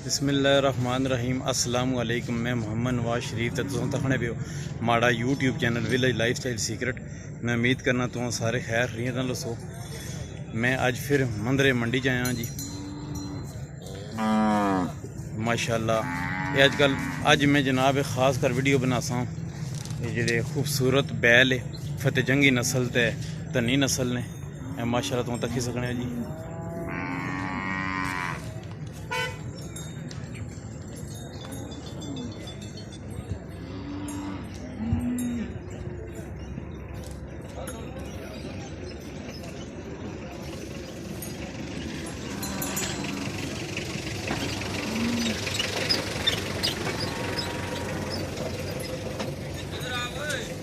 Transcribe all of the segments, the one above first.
बिस्मिल्लाहिर्रहमानिर्रहीम अस्सलामु अलैकुम। मैं मोहम्मद नवाज शरीफ तुम तखने पे माड़ा YouTube channel village life style secret. मैं उम्मीद करना तुम सारे खैर रही दसो। मैं अज फिर मंदरे मंडी च आया जी माशाल्लाह। ये अजकल अज मैं जनाब खास कर वीडियो बनासा ये जेडे खूबसूरत बैल फतेह जंगी नस्ल ते धनी नस्ल ने माशाल्लाह तुम तकी सकने जी।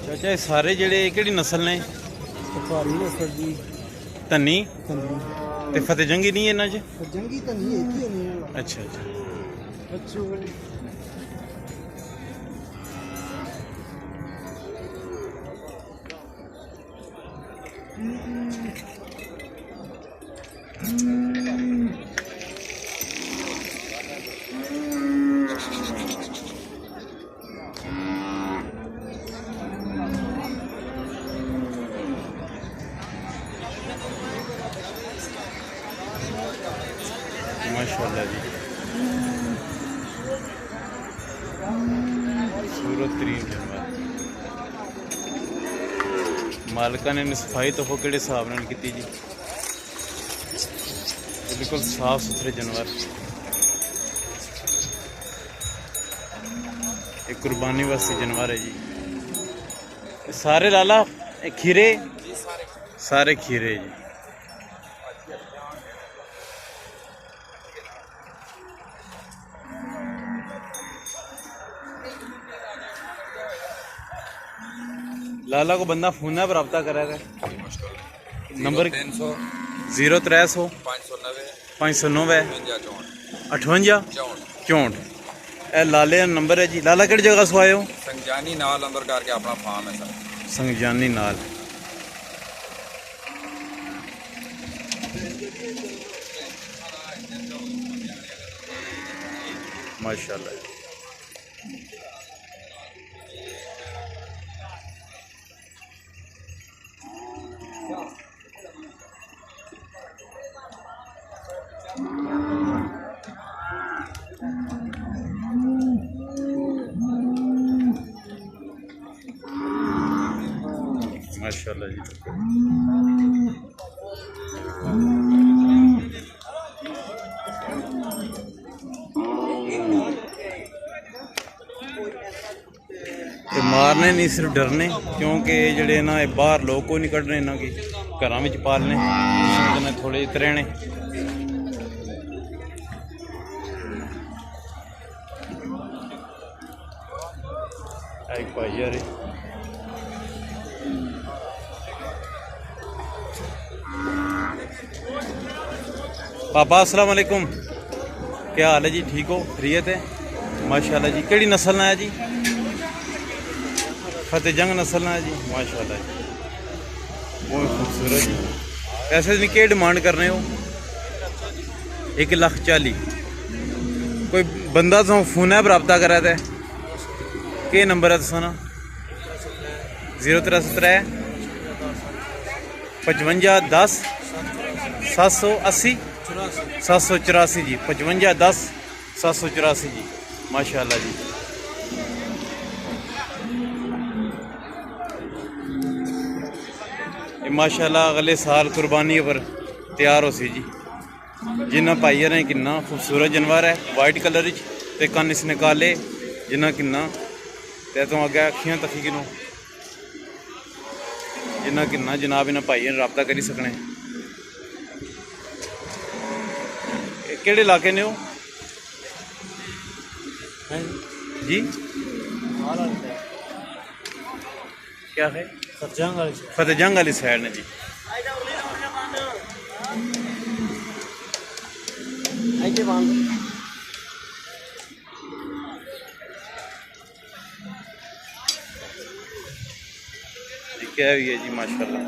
चाचा सारे जेडे केड़ी नस्ल ने? भारी नस्ल जी। धनी धनी ते फतेह जंगी नहीं इन्हां च? जंगी धनी एक ही होनी है। अच्छा अच्छा बच्चों वाली माशाल्लाह जी। खूबसूरत तरीन जानवर मालिका ने सफाई तो किहड़े हिसाब नाल कीती जी। बिल्कुल साफ सुथरे जानवर। एक कुर्बानी वास्ते जानवर है जी। सारे लाला खीरे सारे खीरे जी। लाला को बंदा फोन पर रब्ता करेगा। नंबर 0300 590 58 64। ए लाले नंबर है जी। लाला किहड़ी जगह सो आए हो? संगजानी नाल अंदर करके अपना फार्म है सर। संगजानी नाल माशाल्लाह। माशाल्लाह जी। ते मारने नहीं सिर्फ डरने, क्योंकि जेडे ना बाहर लोग कोई नहीं कड्ढने इन्हां की घरां विच पालने कन्नै थोड़े तरहने। एक भाई यार पापा अस्सलाम वालेकुम, क्या हाल है जी? ठीक हो? खैरियत है? माशाल्लाह जी। केड़ी नस्ल ना है जी? फतेह जंग नस्ल ना है जी। माशाल्लाह जी, बहुत खूबसूरत जी। पैसे की क्या डिमांड कर रहे हो? 1,40,000। कोई बंदा तो फोन पर रब्ता करा था? के नंबर है तुसा ना? 0373 55 10 780 784 जी। 55 10 784 जी। माशाल्लाह जी। ये माशाल्लाह अगले साल कुर्बानी पर तैयार हो सी जी। जिन्ना भाई ने किन्ना खूबसूरत जानवर है, वाइट कलर ते कन्न इसने काले जिन्ना किन्ना ते तो अगे अखियां तकी किनो जिन्ना किन्ना जनाब इन्हें भाई ने रब्ता करी सकने। केड़े इलाके ने हो जी? क्या है? फतेह जंग वाली साइड ने जी। क्या भी है जी माशाल्लाह।